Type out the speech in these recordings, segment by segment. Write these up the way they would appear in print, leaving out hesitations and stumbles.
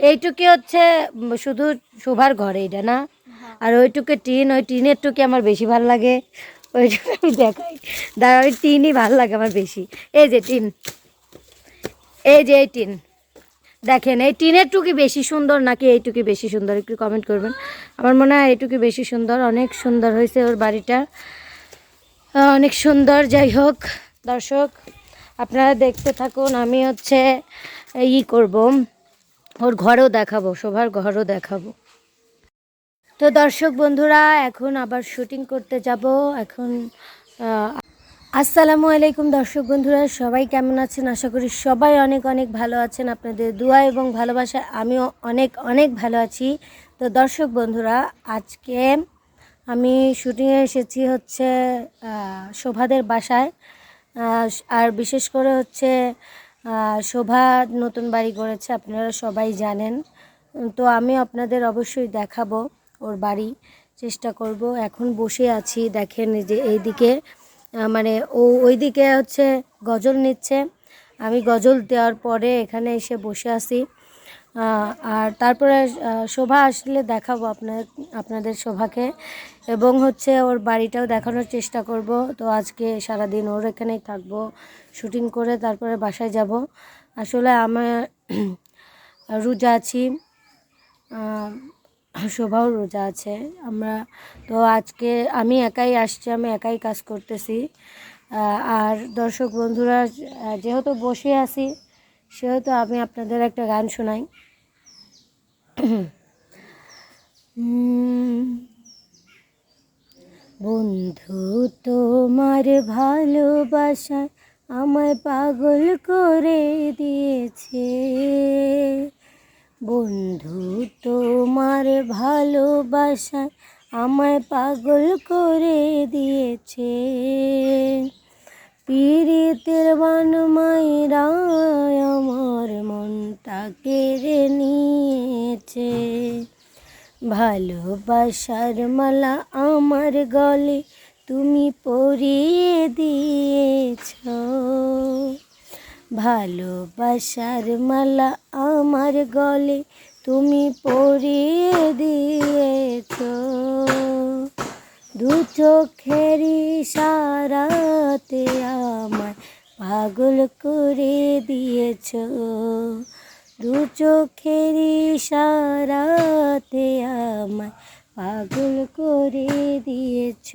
এইটুকি হচ্ছে শুধু শোভার ঘরে এটা না, আর ওইটুকু টিন, ওই টিনের টুকি আমার বেশি ভালো লাগে। ওইটুকু আমি দেখাই, দাঁড়া, ওই টিনই ভালো লাগে আমার বেশি। এই যে টিন, এই যে এই টিন দেখেন, এই টিনের টুকি বেশি সুন্দর নাকি এইটুকি বেশি সুন্দর, একটু কমেন্ট করবেন। আমার মনে হয় এইটুকি বেশি সুন্দর, অনেক সুন্দর হয়েছে ওর বাড়িটা, অনেক সুন্দর। যাই হোক দর্শক, আপনারা দেখতে থাকুন, আমি হচ্ছে করব, ওর ঘরেও দেখাবো, শোভার ঘরও দেখাবো। তো দর্শক বন্ধুরা, এখন আবার শুটিং করতে যাব। এখন আসসালামু আলাইকুম দর্শক বন্ধুরা, সবাই কেমন আছেন? আশা করি সবাই অনেক অনেক ভালো আছেন। আপনাদের দোয়া এবং ভালোবাসা আমিও অনেক অনেক ভালো আছি। তো দর্শক বন্ধুরা, আজকে আমি শুটিংয়ে এসেছি হচ্ছে শোভাদের বাসায়। আর বিশেষ করে হচ্ছে শোভা নতুন বাড়ি করেছে, আপনারা সবাই জানেন। তো আমি আপনাদের অবশ্যই দেখাবো ওর বাড়ি, চেষ্টা করব। এখন বসে আছি, দেখেন যে এইদিকে মানে ওইদিকে হচ্ছে গজল নিচ্ছে, আমি গজল দেওয়ার পরে এখানে এসে বসে আছি। আর তারপরে শোভা আসলে দেখাবো আপনাদের শোভাকে, এবং হচ্ছে ওর বাড়িটাও দেখানোর চেষ্টা করব। তো আজকে সারাদিন ওর এখানেই থাকবো, শুটিং করে তারপরে বাসায় যাব। আসলে আমার রোজা আছি, শোভাও রোজা আছে। আমরা তো আজকে আমি একাই আসছি, আমি একাই কাজ করতেছি। আর দর্শক বন্ধুরা, যেহেতু বসে আছি সেহেতু আমি আপনাদের একটা গান শোনাই। বন্ধু তোমার ভালোবাসা আমায় পাগল করে দিয়েছে, বন্ধু তোমার ভালোবাসা আমায় পাগল করে দিয়েছে, পীড়িতের বান মাইরা আমার মনটা কেড়ে নিয়েছে, ভালোবাসার মালা আমার গলে তুমি পরিয়ে দিয়েছ, ভালোবাসার মালা আমার গলে তুমি পরিয়ে দিয়েছ, দু চোখের ইশারাতে আমায় পাগল করে দিয়েছ, দু চোখের ইশারাতে আমায় পাগল করে দিয়েছ।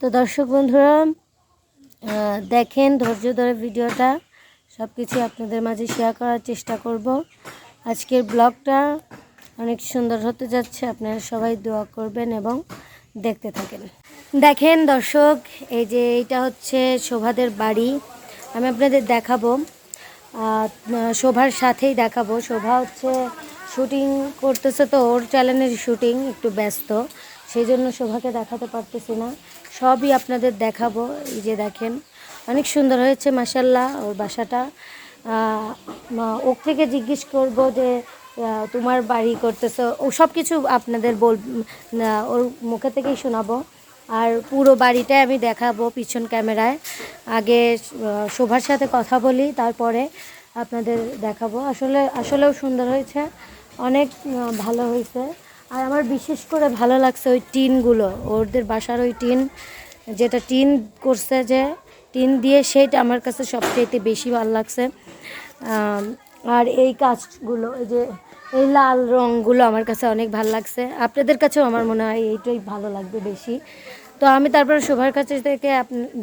তো দর্শক বন্ধুরা, দেখেন ধৈর্য ধরে ভিডিওটা, সব কিছু আপনাদের মাঝে শেয়ার করার চেষ্টা করব। আজকের ব্লগটা অনেক সুন্দর হতে যাচ্ছে, আপনারা সবাই দোয়া করবেন এবং দেখতে থাকেন। দেখেন দর্শক, এই যে এইটা হচ্ছে শোভাদের বাড়ি, আমি আপনাদের দেখাবো, শোভার সাথেই দেখাবো। শোভা হচ্ছে শুটিং করতেছে, তো ওর চ্যানেলের শুটিং, একটু ব্যস্ত, সেই জন্য শোভাকে দেখাতে পারতেছি না, সবই আপনাদের দেখাবো। এই যে দেখেন, অনেক সুন্দর হয়েছে মাশাল্লাহ ওর বাসাটা। ওর থেকে জিজ্ঞেস করব যে তোমার বাড়ি করতেছো, ও সব কিছু আপনাদের ওর মুখে থেকেই শোনাবো। আর পুরো বাড়িটাই আমি দেখাবো পিছন ক্যামেরায়। আগে শোভার সাথে কথা বলি, তারপরে আপনাদের দেখাবো। আসলেও সুন্দর হয়েছে, অনেক ভালো হয়েছে। আর আমার বিশেষ করে ভালো লাগছে ওই টিনগুলো, ওদের বাসার ওই টিন, যেটা টিন করছে, যে টিন দিয়ে, সেইটা আমার কাছে সবচেয়ে বেশি ভালো লাগছে। আর এই কাজগুলো, এই যে এই লাল রঙগুলো আমার কাছে অনেক ভালো লাগছে, আপনাদের কাছেও আমার মনে হয় এইটাই ভালো লাগবে বেশি। তো আমি তারপরে শোভার কাছে থেকে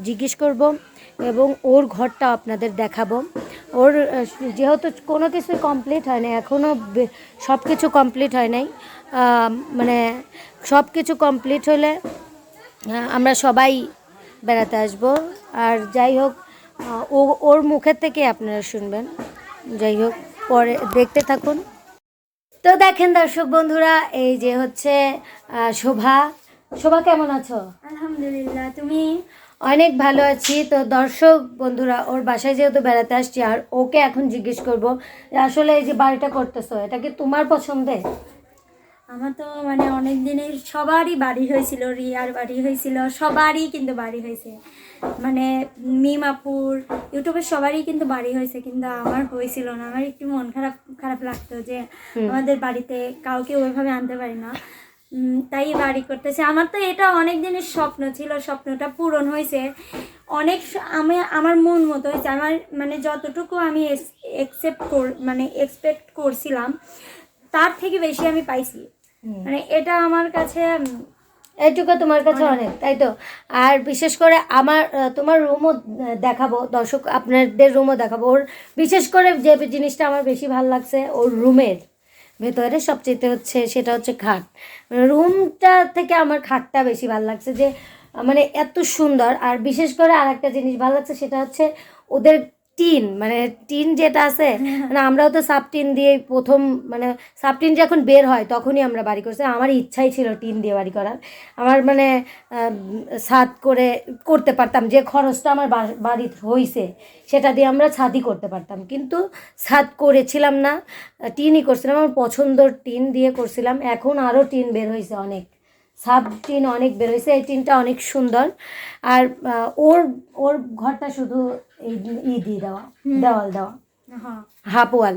জিজ্ঞেস করব এবং ওর ঘরটা আপনাদের দেখাবো। ওর যেহেতু কোনো কিছুই কমপ্লিট হয় না এখনও, সব কিছু কমপ্লিট হয় নাই, মানে সব কিছু কমপ্লিট হলে আমরা সবাই বেড়াতে আসব। আর যাই হোক, ওর মুখের থেকে আপনারা শুনবেন। যাই হোক, পরে দেখতে থাকুন। তো দেখেন দর্শক বন্ধুরা, এই যে হচ্ছে শোভা। শোভা কেমন আছো? আলহামদুলিল্লাহ, তুমি? অনেক ভালো আছি। তো দর্শক বন্ধুরা, ওর বাসায় যেহেতু বেড়াতে আসছি, আর ওকে এখন জিজ্ঞেস করব আসলে এই যে বাড়িটা করতেছো, এটা কি তোমার পছন্দে? আমার তো অনেক দিনের সবারই বাড়ি হয়েছিল, রিয়ার বাড়ি হয়েছিল, সবারই কিন্তু বাড়ি হয়েছে, মানে মিম আপুর ইউটিউবের সবারই কিন্তু বাড়ি হয়েছে, কিন্তু আমার হয়েছিল না। আমার একটু মন খারাপ খারাপ লাগতো যে আমাদের বাড়িতে কাউকে ওইভাবে আনতে পারি না। তাই বাড়ি করতেছে। আমার তো এটা অনেক দিনের স্বপ্ন ছিল, স্বপ্নটা পূরণ হয়েছে। আমি আমার মন মতো হয়েছে। আমার মানে যতটুকু আমি এক্সপেক্ট করছিলাম তার থেকে বেশি আমি পাইছি। মানে এটা আমার কাছে এইটুকু তোমার কাছে অনেক, তাই তো? আর বিশেষ করে আমার তোমার রুমও দেখাবো, দর্শক আপনাদের রুমও দেখাবো। ওর বিশেষ করে যে জিনিসটা আমার বেশি ভালো লাগছে ওর রুমের ভেতরে সবচেয়ে হচ্ছে সেটা হচ্ছে খাট। রুমটা থেকে আমার খাটটা বেশি ভালো লাগছে, যে মানে এত সুন্দর। আর বিশেষ করে আর একটা জিনিস ভালো লাগছে, সেটা হচ্ছে ওদের টিন, মানে টিন যেটা আছে, মানে আমরাও তো সাব টিন দিয়ে প্রথম, মানে সাব টিন যখন বের হয় তখনই আমরা বাড়ি করছি। আমার ইচ্ছাই ছিল টিন দিয়ে বাড়ি করার। আমার মানে ছাদ করে করতে পারতাম, যে খরচটা আমার বাড়ির হয়েছে সেটা দিয়ে আমরা ছাদই করতে পারতাম, কিন্তু ছাদ করেছিলাম না, টিনই করছিলাম। আমার পছন্দর টিন দিয়ে করছিলাম। এখন আরও টিন বের হয়েছে অনেক, সাব টিন অনেক বের হয়েছে। এই টিনটা অনেক সুন্দর। আর ওর ওর ঘরটা শুধু এই দিয়ে দেওয়া, দেওয়াল দেওয়া, হাফ ওয়াল।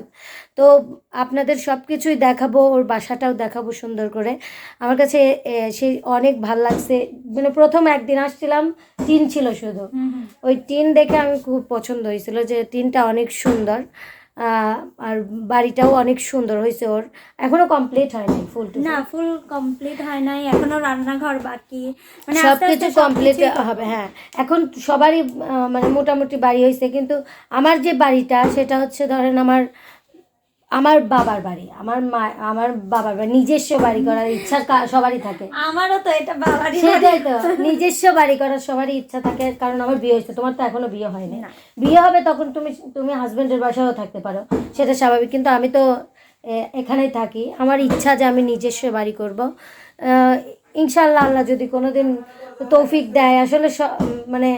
তো আপনাদের সব কিছুই দেখাবো, ওর বাসাটাও দেখাবো সুন্দর করে। আমার কাছে সেই অনেক ভাল লাগছে। মানে প্রথম একদিন আসছিলাম, টিন ছিল শুধু, ওই টিন দেখে আমি খুব পছন্দ হয়েছিল যে টিনটা অনেক সুন্দর। আর বাড়িটাও অনেক সুন্দর হয়েছে ওর। এখনো কমপ্লিট হয়নি, ফুল কমপ্লিট হয় নাই, এখনো রান্নাঘর বাকি, মানে সব কিছু কমপ্লিট হবে। হ্যাঁ, এখন সবারই মানে মোটামুটি বাড়ি হয়েছে, কিন্তু আমার যে বাড়িটা সেটা হচ্ছে ধরেন আমার আমার বাবার বাড়ি, আমার বাবার বাড়ি, নিজস্ব বাড়ি করার ইচ্ছা সবারই থাকে। আমারও তো এটা বাবারই সেটাই তো, নিজস্ব বাড়ি করার সবারই ইচ্ছা থাকে। কারণ আমার বিয়ে হয়েছে, তোমার তো এখনো বিয়ে হয়নি। বিয়ে হবে তখন তুমি হাজবেন্ডের বাসায়ও থাকতে পারো, সেটা স্বাভাবিক। কিন্তু আমি তো এখানেই থাকি। আমার ইচ্ছা যে আমি নিজস্ব বাড়ি করব। ইনশাল্লাহ আল্লাহ যদি কোনোদিন তৌফিক দেয়। আসলে মানে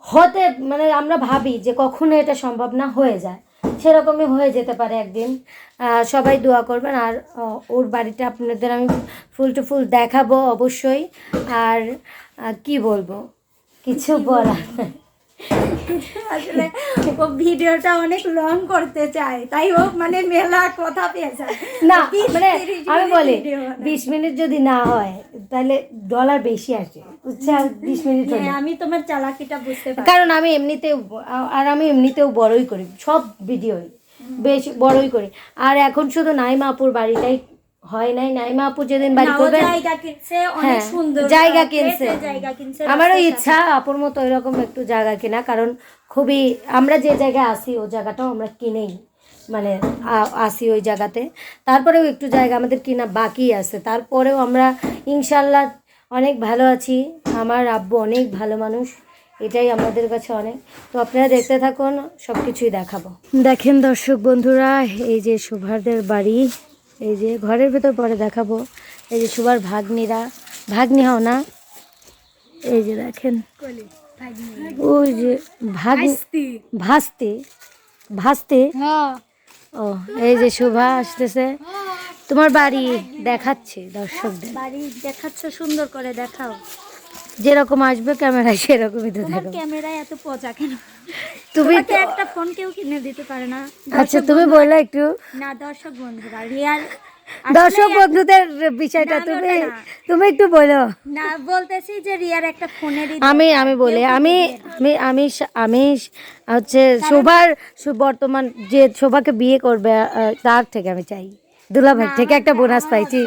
হতে, মানে আমরা ভাবি যে কখনো এটা সম্ভব না, হয়ে যায়, সেরকমই হয়ে যেতে পারে একদিন। সবাই দোয়া করবেন। আর ওর বাড়িটা আপনাদের আমি ফুল টু ফুল দেখাবো অবশ্যই। আর কি বলবো, কিছু বলার আসলে ও ভিডিওটা অনেক লং করতে চায়, তাই ও মানে মেলা কথা পেয়েছে না। মানে আমি বলি 20 মিনিট যদি না হয় তাহলে ডলার বেশি আসে, বুঝছে? 20 মিনিট হলে আমি তোমার চালাকিটা বুঝতে পারি। কারণ আমি এমনিতেও বড়ই করি, সব ভিডিওই বেশ বড়ই করি। আর এখন শুধু নাইমা আপুর বাড়িটাই হয় নাই। নাইমা আপু যেদিন বাড়ি করবে, জায়গা কিনছে, অনেক সুন্দর জায়গা কিনছে। কিনছে। আমারও ইচ্ছা আপুর মতো এরকম একটু জায়গা কেনা, কারণ খুবই আমরা যে জায়গায় আসি ও জায়গাটাও আমরা কিনেই, মানে আসি ওই জায়গাতে। তারপরেও একটু জায়গা আমাদের কিনা বাকি আছে। তারপরেও আমরা ইনশাল্লাহ অনেক ভালো আছি। আমার আব্বু অনেক ভালো মানুষ, এটাই আমাদের কাছে অনেক। তো আপনারা দেখতে থাকুন, সব কিছুই দেখাবো। দেখেন দর্শক বন্ধুরা, এই যে সুভারদের বাড়ি, এই যে ঘরের ভেতর পরে দেখাবো। এই যে সুভার ভাগ্নি হও না, এই যে দেখেন, ওই যে ভাসতে ও, এই যে শোভা আসতেছে। তোমার বাড়ি দেখাচ্ছে দর্শকদের, বাড়ি দেখাচ্ছ, সুন্দর করে দেখাও। যেরকম আসবে ক্যামেরায় সেরকমই তো দেখো। ক্যামেরায় এত পচা কেন? তুমি একটা ফোন কেউ কিনে দিতে পারে না? আচ্ছা তুমি বললে একটু না, দর্শক বন্ধুরা, দর্শক বন্ধুদের বিষয়টা তুমি একটু বলো না। বলতেছি যে রিয়ার একটা ফোনের আমি বলি, আমি আমি আমি হচ্ছে শোভার বর্তমান যে শোভাকে বিয়ে করবে তার থেকে আমি চাই, দুলাভাই থেকে একটা বোনাস পাইছি,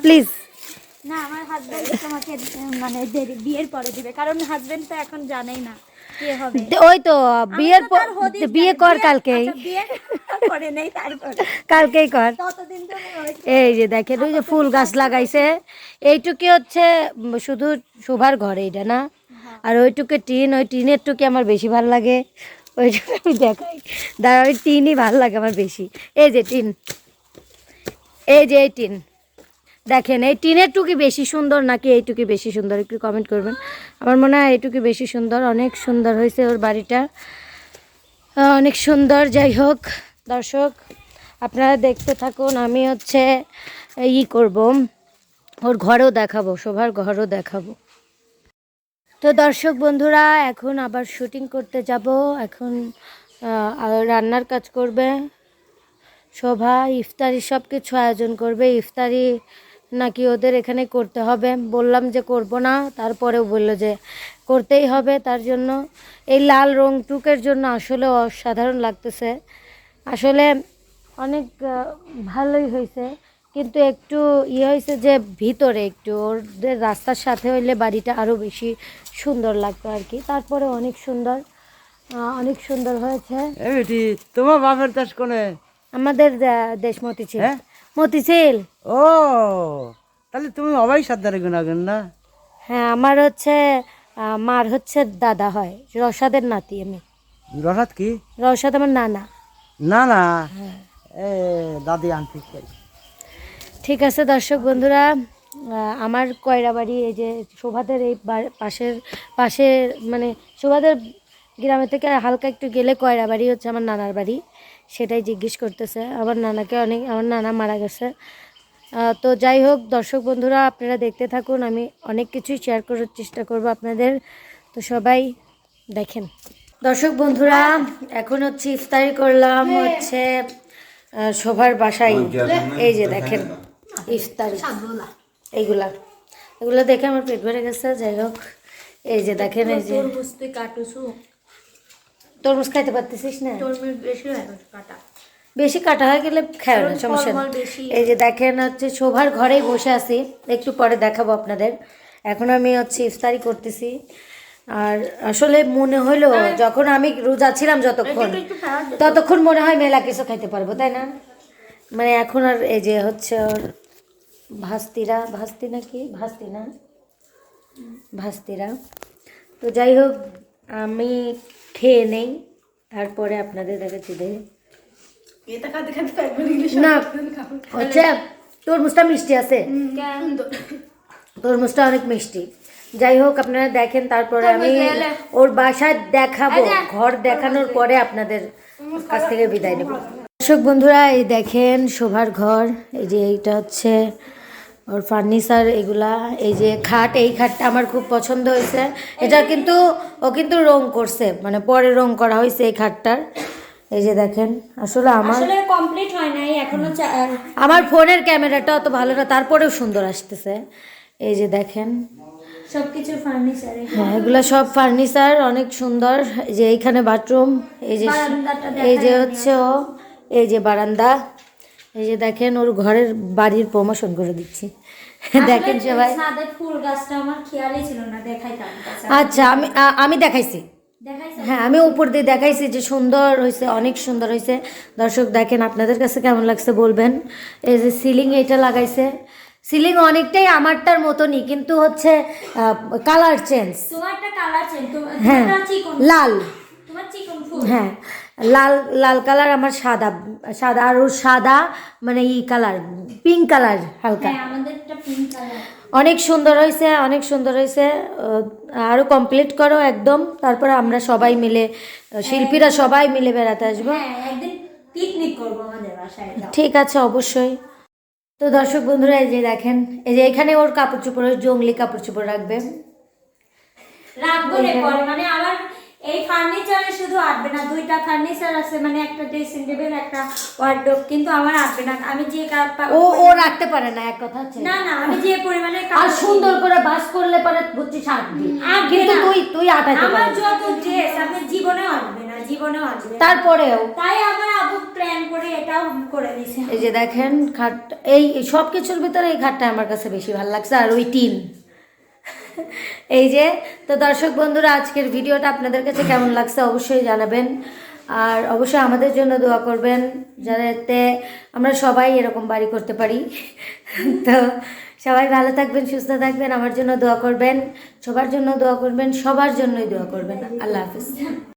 প্লিজ। না, আমার হাজবেন্ড তোমাকে মানে বিয়ের পরে দিবে, কারণ হাজবেন্ড তো এখন জানেই না কে হবে। ওই তো বিয়ে কর কালকেই, করে নেই, তারপর কালকেই কর। ততদিন তো এই যে দেখেন, ওই যে ফুল গাছ লাগাইছে, এইটুকি হচ্ছে শুধু শোভার ঘরে এটা না। আর ওইটুকু টিন, ওই টিনের টুকি আমার বেশি ভালো লাগে, ওইটুকু আমি দেখাই। দাঁড়া, ওই টিনই ভালো লাগে আমার বেশি। এই যে টিন, এই যে এই টিন দেখেন, এই টিনের টুকি বেশি সুন্দর নাকি এইটুকি বেশি সুন্দর, একটু কমেন্ট করবেন। আমার মনে হয় এইটুকি বেশি সুন্দর, অনেক সুন্দর হয়েছে ওর বাড়িটা, অনেক সুন্দর। যাই হোক দর্শক, আপনারা দেখতে থাকুন। আমি হচ্ছে করব, ওর ঘরেও দেখাবো, শোভার ঘরও দেখাবো। তো তো দর্শক বন্ধুরা এখন আবার শুটিং করতে যাব। এখন রান্নার কাজ করবে শোভা, ইফতারি সব কিছু আয়োজন করবে। ইফতারি নাকি ওদের এখানে করতে হবে, বললাম যে করব না, তারপরেও বললো যে করতেই হবে। তার জন্য এই লাল রং টুকের জন্য আসলে অসাধারণ লাগতেছে, আসলে অনেক ভালোই হয়েছে, কিন্তু একটু হয়েছে যে ভিতরে একটু ওদের রাস্তার সাথে হইলে বাড়িটা আরও বেশি সুন্দর লাগতো আর কি। তারপরে অনেক সুন্দর হয়েছে। এটি তোমার বাপের দেশ কোনে? আমাদের দেশ মতিঝিল। হ্যাঁ? মতিঝিল। ও তাহলে তুমি অবাই সাদ্দারে গুণাগুন না? হ্যাঁ, আমার হচ্ছে মার হচ্ছে দাদা হয়, রসাদের নাতি আমি। রসাদ কি? রসাদ আমার নানা। না না, এ দাদি আনতে ঠিক আছে দর্শক বন্ধুরা, আমার কয়রা বাড়ি এই যে শোভাদের এই পাশে মানে শোভাদের গ্রামে থেকে হালকা একটু গেলে কয়রা বাড়ি হচ্ছে আমার নানার বাড়ি, সেটাই জিজ্ঞেস করতেছে। আমার নানা মারা গেছে। তো যাই হোক দর্শক বন্ধুরা, আপনারা দেখতে থাকুন, আমি অনেক কিছুই শেয়ার করার চেষ্টা করব আপনাদের। তো সবাই দেখেন। দর্শক বন্ধুরা, এখন হচ্ছে ইফতারি করলাম হচ্ছে শোভার বাসায়। এই যে দেখেন ইফতারি, এগুলো দেখে আমার পেট ভরে গেছে। যাই হোক, এই যে দেখেন, এই যে তরমুজ খাইতে পারতেছিস না? বেশি কাটা হয়ে গেলে খায় না, সমস্যা নেই। এই যে দেখেন হচ্ছে শোভার ঘরেই বসে আছি, একটু পরে দেখাবো আপনাদের। এখন আমি হচ্ছে ইফতারি করতেছি। আর আসলে মনে হলো যখন আমি রোজা ছিলাম ততক্ষণ মনে হয় মেলা কিছু খাইতে পারবো, তাই না? মানে এখন আর এই যে হচ্ছে ওর ভাস্তিরা। তো যাই হোক, আমি খেয়ে নেই, তারপরে আপনাদের দেখাচ্ছি। না হচ্ছে তরমুজটা মিষ্টি আছে, তরমুজটা অনেক মিষ্টি। যাই হোক, আপনারা দেখেন, তারপরে আমি ওর বাসায় দেখাবো, ঘর দেখানোর পরে আপনাদের কাছ থেকে বিদায় নেব। দর্শক বন্ধুরা, এই দেখেন শোভার ঘর, এই যে এইটা হচ্ছে ওর ফার্নিচার, এগুলা। এই যে খাট, এই খাটটা আমার খুব পছন্দ হয়েছে। এটা কিন্তু ও কিন্তু রং করছে, মানে পরে রং করা হয়েছে এই খাটটার। এই যে দেখেন, আসলে কমপ্লিট হয় নাই এখনো। আমার ফোনের ক্যামেরাটা অত ভালো না, তারপরেও সুন্দর আসতেছে। এই যে দেখেন সবকিছু ফার্নিচার। হ্যাঁ, এগুলো সব ফার্নিচার, অনেক সুন্দর। এই যে এইখানে বাথরুম, এই যে হচ্ছে ও, এই যে বারান্দা। এই যে দেখেন ওর ঘরের বাড়ির প্রমোশন করে দিচ্ছি। দেখেন সবাই। ফুল গাছটা আমার খেয়ালই ছিল না, দেখাইতাম। আচ্ছা, আমি দেখাইছি। হ্যাঁ, আমি উপর দিয়ে দেখাইছি যে সুন্দর হয়েছে, অনেক সুন্দর হয়েছে। দর্শক দেখেন, আপনাদের কাছে কেমন লাগছে বলবেন। এই যে সিলিং এইটা লাগাইছে, সিলিং অনেকটাই আমারটার মতনই, কিন্তু হচ্ছে কালার চেঞ্জ। তোমারটা কালার চেঞ্জ। হ্যাঁ, লাল। তোমার চিকন ফুল। হ্যাঁ, লাল কালার, আমার সাদা আর ওর সাদা, মানে কালার পিঙ্ক কালার হালকা। হ্যাঁ, আমাদেরটা পিঙ্ক কালার। অনেক সুন্দর হয়েছে। আরও কমপ্লিট করো একদম, তারপরে আমরা সবাই মিলে, শিল্পীরা সবাই মিলে বেড়াতে আসবো। একদিন পিকনিক করবো আমাদের বাসায়। ঠিক আছে, অবশ্যই। তো দর্শক বন্ধুরা, এই যে দেখেন, এই যে এখানে ওর কাপড় চোপড়, জঙ্গলি কাপড় চোপড় রাখবে। মানে আমার এই ফার্নিচারে শুধু আটবে না, দুইটা ফার্নিচার আছে, মানে একটা ড্রেসিং টেবিল, একটা ওয়ার্ডরোব, কিন্তু আমার আটবে না। আমি যে ও রাখতে পারে না, এক কথা আছে। না, আমি যে পরিমাণে আর সুন্দর করে বাস করলে পরে বুঝছি আটবি, কিন্তু তুই আটাইতে পারবি। আমার যত ড্রেস আমি জীবনেও আটবে না, তারপরেও তাই আমার আবু প্ল্যান করে এটাও করে দিয়েছে। এই যে দেখেন খাট, এই সব কিছুর ভিতরে এই খাটটা আমার কাছে বেশি ভালো লাগছে, আর ওই টিন। এই যে, তো দর্শক বন্ধুরা, আজকের ভিডিওটা আপনাদের কাছে কেমন লাগছে অবশ্যই জানাবেন, আর অবশ্যই আমাদের জন্য দোয়া করবেন, যাতে আমরা সবাই এরকম বাড়ি করতে পারি। তো সবাই ভালো থাকবেন, সুস্থ থাকবেন, আমার জন্য দোয়া করবেন, সবার জন্য দোয়া করবেন, সবার জন্যই দোয়া করবেন। আল্লাহ হাফিজ।